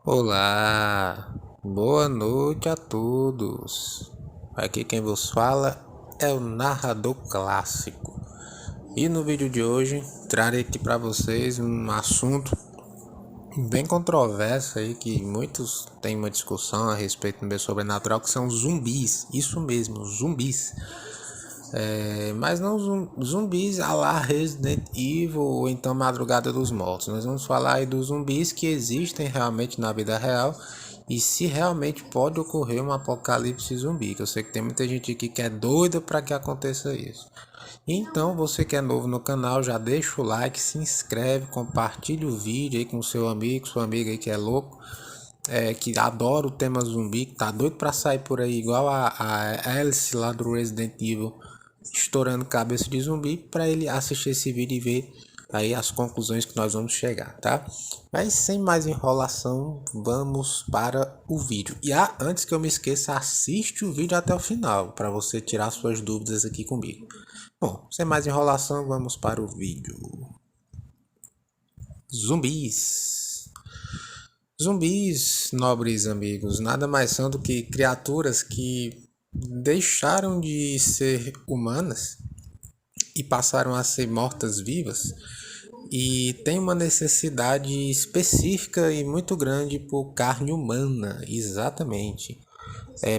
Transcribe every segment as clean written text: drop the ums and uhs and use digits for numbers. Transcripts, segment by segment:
Olá, boa noite a todos. Aqui quem vos fala é o narrador clássico. E no vídeo de hoje trarei aqui para vocês um assunto bem controverso aí que muitos têm uma discussão a respeito do meio sobrenatural, que são zumbis. Isso mesmo, zumbis. Mas não zumbis a la Resident Evil ou então Madrugada dos Mortos. Nós vamos falar aí dos zumbis que existem realmente na vida real e se realmente pode ocorrer um apocalipse zumbi. Que eu sei que tem muita gente aqui que é doida para que aconteça isso. Então, você que é novo no canal, já deixa o like, se inscreve, compartilha o vídeo aí com seu amigo, sua amiga aí que é louco, que adora o tema zumbi, que tá doido pra sair por aí, igual a Alice lá do Resident Evil, estourando cabeça de zumbi, para ele assistir esse vídeo e ver aí as conclusões que nós vamos chegar, tá? Mas sem mais enrolação, vamos para o vídeo. E antes que eu me esqueça, assiste o vídeo até o final, para você tirar suas dúvidas aqui comigo. Bom, sem mais enrolação, vamos para o vídeo. Zumbis. Zumbis, nobres amigos, nada mais são do que criaturas que deixaram de ser humanas e passaram a ser mortas-vivas e têm uma necessidade específica e muito grande por carne humana, exatamente.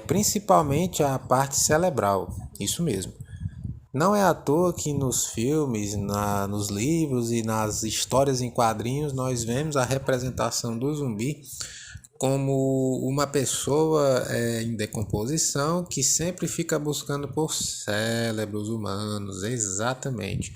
Principalmente a parte cerebral, isso mesmo. Não é à toa que nos filmes, nos livros e nas histórias em quadrinhos nós vemos a representação do zumbi como uma pessoa em decomposição que sempre fica buscando por cérebros humanos, exatamente.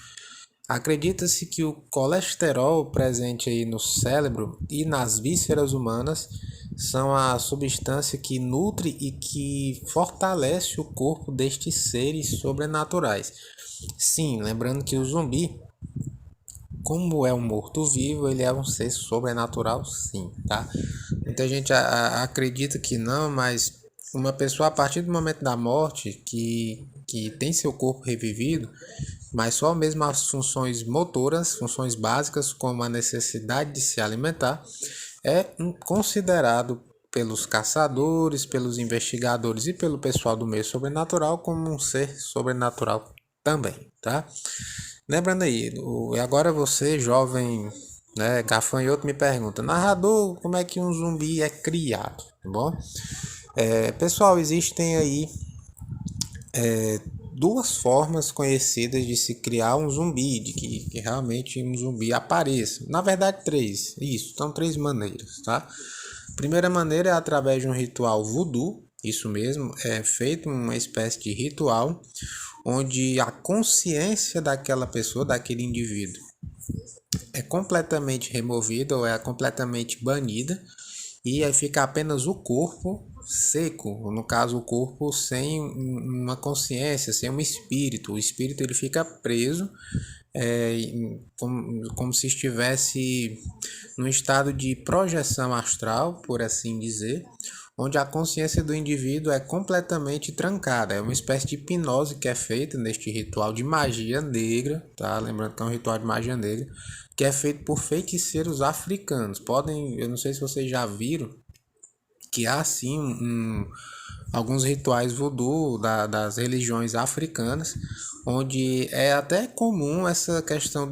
Acredita-se que o colesterol presente aí no cérebro e nas vísceras humanas são a substância que nutre e que fortalece o corpo destes seres sobrenaturais. Sim, lembrando que o zumbi, como é um morto-vivo, ele é um ser sobrenatural, sim, tá? Muita gente acredita que não, mas uma pessoa a partir do momento da morte que tem seu corpo revivido, mas só mesmo as funções motoras, funções básicas como a necessidade de se alimentar, é considerado pelos caçadores, pelos investigadores e pelo pessoal do meio sobrenatural como um ser sobrenatural também, tá? Lembrando aí, agora você, jovem, né, gafanhoto, me pergunta, narrador, como é que um zumbi é criado, tá bom? Pessoal, existem aí duas formas conhecidas de se criar um zumbi, de que realmente um zumbi apareça. Na verdade, três. Isso, são três maneiras, tá? Primeira maneira é através de um ritual voodoo, isso mesmo, é feito uma espécie de ritual onde a consciência daquela pessoa, daquele indivíduo, é completamente removida ou é completamente banida e aí fica apenas o corpo seco, no caso o corpo sem uma consciência, sem um espírito. O espírito ele fica preso é, como se estivesse num estado de projeção astral, por assim dizer, onde a consciência do indivíduo é completamente trancada. É uma espécie de hipnose que é feita neste ritual de magia negra, tá? Lembrando que é um ritual de magia negra, que é feito por feiticeiros africanos. Podem, eu não sei se vocês já viram, que há sim alguns rituais voodoo das religiões africanas, onde é até comum essa questão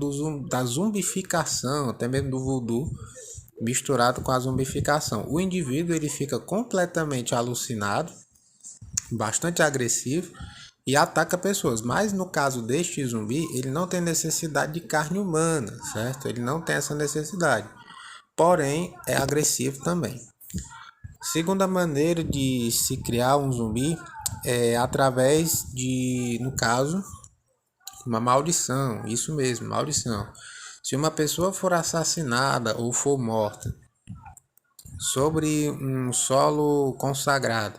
da zumbificação, até mesmo do voodoo, misturado com a zumbificação. O indivíduo ele fica completamente alucinado, bastante agressivo e ataca pessoas. Mas no caso deste zumbi, ele não tem necessidade de carne humana, certo? Ele não tem essa necessidade. Porém, é agressivo também. Segunda maneira de se criar um zumbi é através de, no caso, uma maldição. Isso mesmo, maldição. Se uma pessoa for assassinada ou for morta sobre um solo consagrado,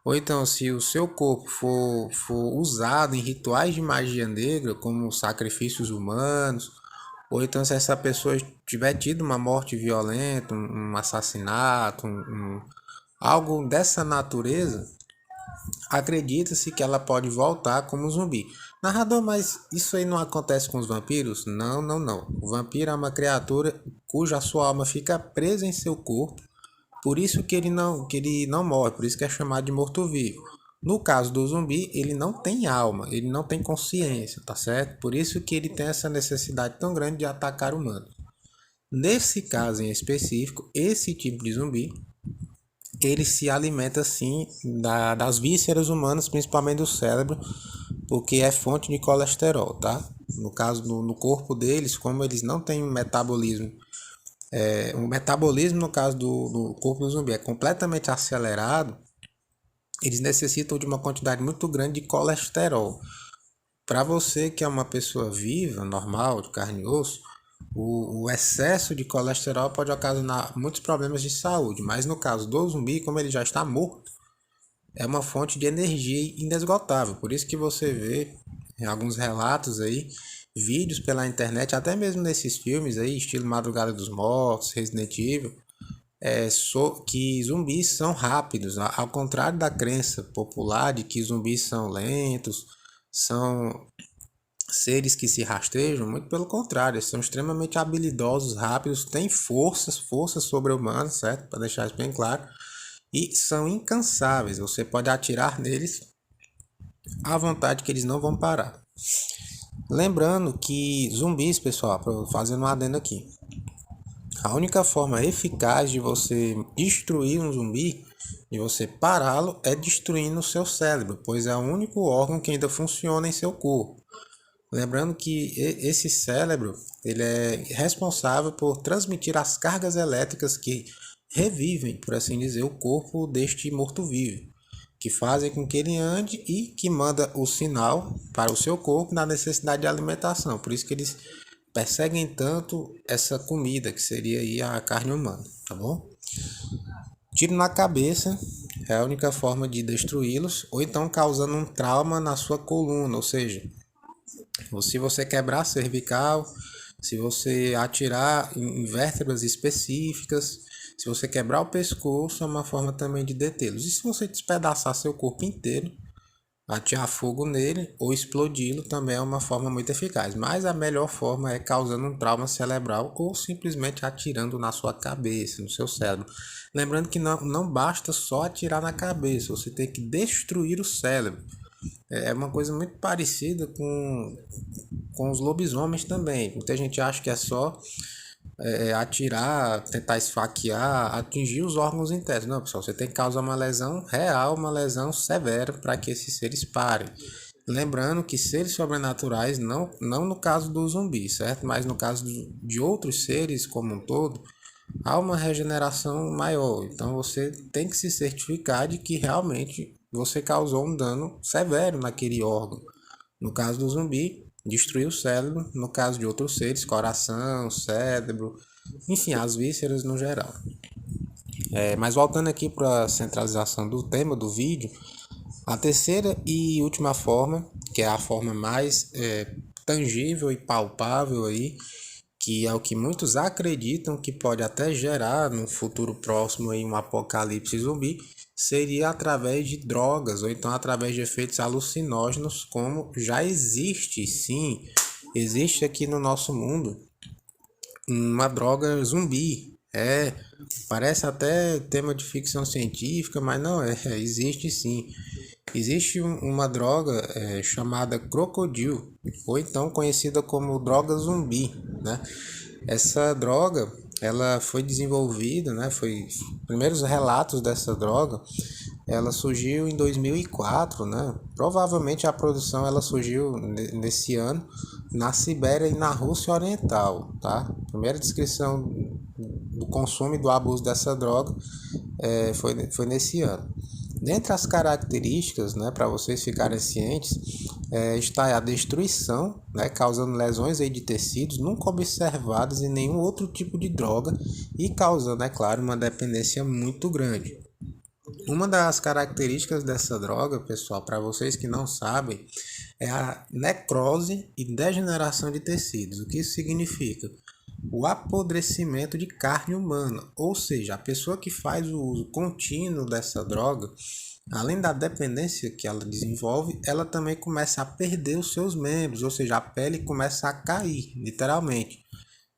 ou então se o seu corpo for usado em rituais de magia negra, como sacrifícios humanos, ou então se essa pessoa tiver tido uma morte violenta, um assassinato, algo dessa natureza, acredita-se que ela pode voltar como zumbi. Narrador, mas isso aí não acontece com os vampiros? Não. O vampiro é uma criatura cuja sua alma fica presa em seu corpo Por isso que ele não morre, por isso que é chamado de morto-vivo. No caso do zumbi, ele não tem alma, ele não tem consciência, tá certo? Por isso que ele tem essa necessidade tão grande de atacar humanos. Nesse caso em específico, esse tipo de zumbi, ele se alimenta sim das vísceras humanas, principalmente do cérebro, porque é fonte de colesterol, tá? No caso, no corpo deles, como eles não têm um metabolismo, o metabolismo no caso do corpo do zumbi é completamente acelerado, eles necessitam de uma quantidade muito grande de colesterol. Para você que é uma pessoa viva, normal, de carne e osso, o excesso de colesterol pode ocasionar muitos problemas de saúde, mas no caso do zumbi, como ele já está morto, é uma fonte de energia inesgotável. Por isso que você vê em alguns relatos aí, vídeos pela internet, até mesmo nesses filmes aí, estilo Madrugada dos Mortos, Resident Evil, que zumbis são rápidos, ao contrário da crença popular de que zumbis são lentos, são seres que se rastejam, muito pelo contrário, eles são extremamente habilidosos, rápidos, têm forças sobre-humanas, certo? Para deixar isso bem claro, e são incansáveis, você pode atirar neles à vontade que eles não vão parar. Lembrando que zumbis, pessoal, fazendo um adendo aqui, a única forma eficaz de você destruir um zumbi, de você pará-lo, é destruindo o seu cérebro, pois é o único órgão que ainda funciona em seu corpo. Lembrando que esse cérebro ele é responsável por transmitir as cargas elétricas que revivem, por assim dizer, o corpo deste morto-vivo, que fazem com que ele ande e que manda o sinal para o seu corpo na necessidade de alimentação. Por isso que eles perseguem tanto essa comida, que seria aí a carne humana, tá bom? Tiro na cabeça é a única forma de destruí-los, ou então causando um trauma na sua coluna, ou seja, se você quebrar a cervical, se você atirar em vértebras específicas, se você quebrar o pescoço, é uma forma também de detê-los. E se você despedaçar seu corpo inteiro, atirar fogo nele ou explodi-lo também é uma forma muito eficaz. Mas a melhor forma é causando um trauma cerebral ou simplesmente atirando na sua cabeça, no seu cérebro. Lembrando que não basta só atirar na cabeça, você tem que destruir o cérebro. É uma coisa muito parecida com os lobisomens também. Muita gente acha que é só atirar, tentar esfaquear, atingir os órgãos internos. Não, pessoal, você tem que causar uma lesão real, uma lesão severa para que esses seres parem. Lembrando que seres sobrenaturais, não no caso do zumbi, certo? Mas no caso de outros seres como um todo, há uma regeneração maior. Então você tem que se certificar de que realmente você causou um dano severo naquele órgão. No caso do zumbi, destruir o cérebro. No caso de outros seres, coração, cérebro, enfim, as vísceras no geral. Mas voltando aqui para a centralização do tema do vídeo, a terceira e última forma, que é a forma mais tangível e palpável aí, que é o que muitos acreditam que pode até gerar no futuro próximo aí um apocalipse zumbi, seria através de drogas ou então através de efeitos alucinógenos, como já existe, sim, existe aqui no nosso mundo uma droga zumbi. Parece até tema de ficção científica, mas não existe sim. Existe uma droga chamada Crocodile, ou então conhecida como droga zumbi, né? Essa droga, ela foi desenvolvida, né? Primeiros relatos dessa droga, ela surgiu em 2004, né? Provavelmente a produção ela surgiu nesse ano na Sibéria e na Rússia Oriental, tá? Primeira descrição do consumo e do abuso dessa droga foi nesse ano. Dentre as características, né, para vocês ficarem cientes, está a destruição, né, causando lesões aí de tecidos nunca observadas em nenhum outro tipo de droga e causando, é claro, uma dependência muito grande. Uma das características dessa droga, pessoal, para vocês que não sabem, é a necrose e degeneração de tecidos. O que isso significa? O apodrecimento de carne humana, ou seja, a pessoa que faz o uso contínuo dessa droga, além da dependência que ela desenvolve, ela também começa a perder os seus membros, ou seja, a pele começa a cair, literalmente.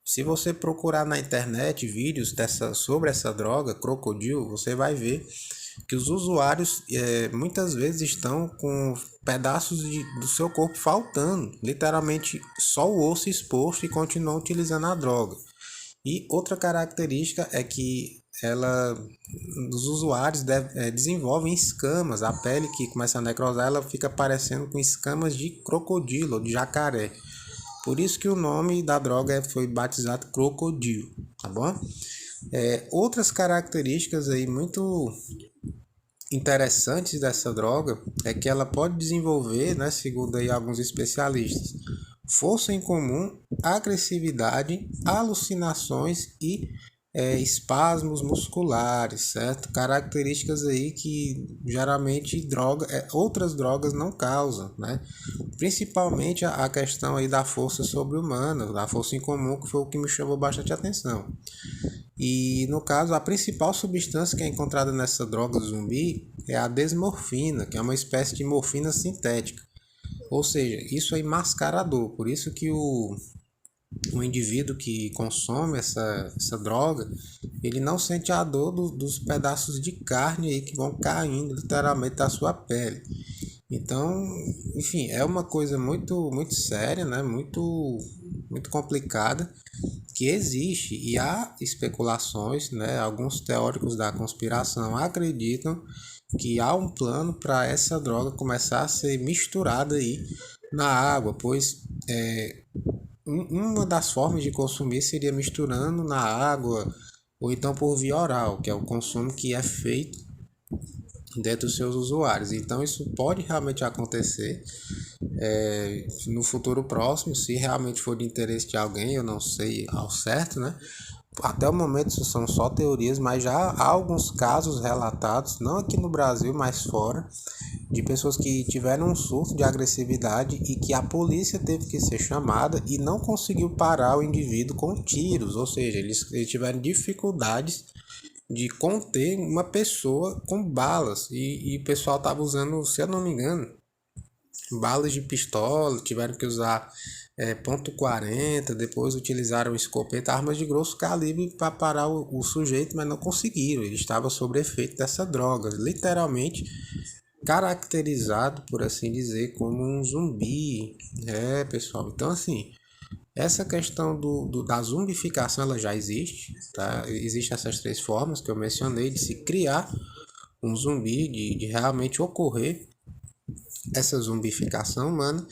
Se você procurar na internet vídeos sobre essa droga, crocodilo, você vai ver que os usuários muitas vezes estão com pedaços do seu corpo faltando, literalmente só o osso exposto e continuam utilizando a droga. E outra característica é que os usuários desenvolvem escamas, a pele que começa a necrosar, ela fica parecendo com escamas de crocodilo ou de jacaré. Por isso que o nome da droga foi batizado crocodilo, tá bom? Outras características aí muito interessantes dessa droga é que ela pode desenvolver, né, segundo aí alguns especialistas, força em comum, agressividade, alucinações e espasmos musculares, certo? Características aí que geralmente outras drogas não causam, né? Principalmente a questão aí da força sobre-humana, da força em comum, que foi o que me chamou bastante atenção. E no caso, a principal substância que é encontrada nessa droga zumbi é a desmorfina, que é uma espécie de morfina sintética. Ou seja, isso é mascarador, por isso que o indivíduo que consome essa droga, ele não sente a dor dos pedaços de carne aí que vão caindo literalmente da sua pele. Então, enfim, é uma coisa muito, muito séria, né? Muito complicada, que existe e há especulações, né? Alguns teóricos da conspiração acreditam que há um plano para essa droga começar a ser misturada aí na água, pois uma das formas de consumir seria misturando na água ou então por via oral, que é o consumo que é feito dentro dos seus usuários. Então isso pode realmente acontecer no futuro próximo, se realmente for de interesse de alguém, eu não sei ao certo, né? Até o momento isso são só teorias, mas já há alguns casos relatados, não aqui no Brasil, mas fora, de pessoas que tiveram um surto de agressividade e que a polícia teve que ser chamada e não conseguiu parar o indivíduo com tiros, ou seja, eles tiveram dificuldades de conter uma pessoa com balas e o pessoal estava usando, se eu não me engano, balas de pistola, tiveram que usar .40, depois utilizaram escopeta, armas de grosso calibre para parar o sujeito, mas não conseguiram, ele estava sob efeito dessa droga, literalmente caracterizado, por assim dizer, como um zumbi, pessoal. Então, assim, essa questão da zumbificação, ela já existe, tá? Existem essas três formas que eu mencionei de se criar um zumbi, de realmente ocorrer essa zumbificação humana.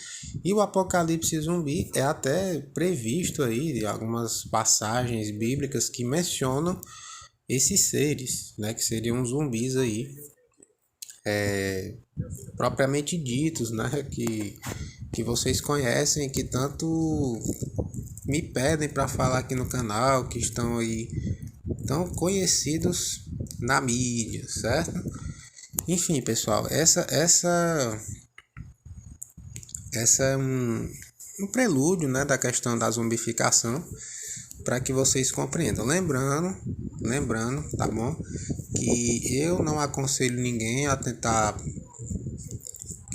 E o apocalipse zumbi é até previsto aí em algumas passagens bíblicas que mencionam esses seres, né, que seriam zumbis aí, propriamente ditos, né, que vocês conhecem, que tanto me pedem para falar aqui no canal, que estão aí tão conhecidos na mídia, certo? Enfim, pessoal, essa é um prelúdio, né, da questão da zumbificação, para que vocês compreendam. Lembrando, tá bom? Que eu não aconselho ninguém a tentar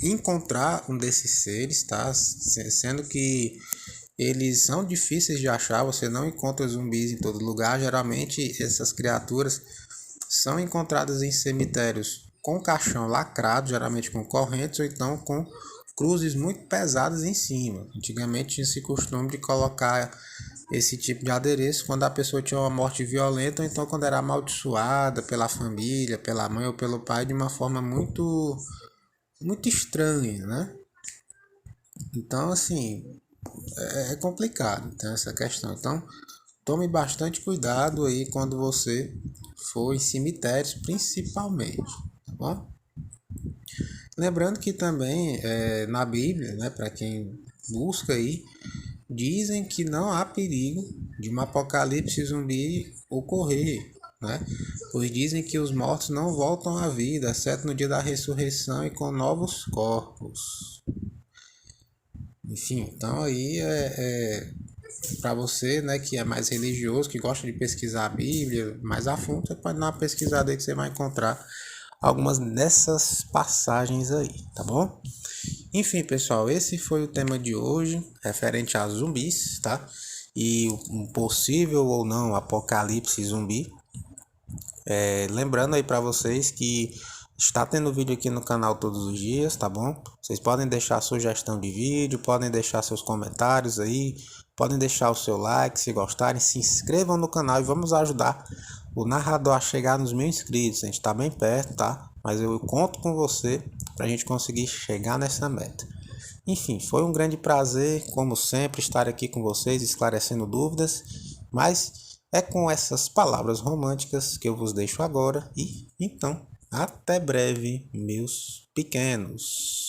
encontrar um desses seres, tá? Sendo que eles são difíceis de achar, você não encontra zumbis em todo lugar. Geralmente essas criaturas são encontradas em cemitérios com caixão lacrado, geralmente com correntes ou então com cruzes muito pesadas em cima. Antigamente tinha esse costume de colocar esse tipo de adereço quando a pessoa tinha uma morte violenta ou então quando era amaldiçoada pela família, pela mãe ou pelo pai de uma forma muito estranha, né? Então, assim, é complicado, então, essa questão. Então, tome bastante cuidado aí quando você for em cemitérios, principalmente, tá bom? Lembrando que também na Bíblia, né, para quem busca aí, dizem que não há perigo de um apocalipse zumbi ocorrer, né? Pois dizem que os mortos não voltam à vida, exceto no dia da ressurreição e com novos corpos. Enfim, então aí para você, né, que é mais religioso, que gosta de pesquisar a Bíblia mais a fundo, você pode dar uma pesquisada aí que você vai encontrar algumas dessas passagens aí, tá bom? Enfim, pessoal, esse foi o tema de hoje, referente a zumbis, tá? e um possível ou não apocalipse zumbi. Lembrando aí para vocês que está tendo vídeo aqui no canal todos os dias, tá bom? Vocês podem deixar sugestão de vídeo, podem deixar seus comentários aí, podem deixar o seu like se gostarem, se inscrevam no canal e vamos ajudar o narrador a chegar nos 1000 inscritos. A gente está bem perto, tá? Mas eu conto com você para a gente conseguir chegar nessa meta. Enfim, foi um grande prazer, como sempre, estar aqui com vocês esclarecendo dúvidas, mas é com essas palavras românticas que eu vos deixo agora e então, até breve, meus pequenos.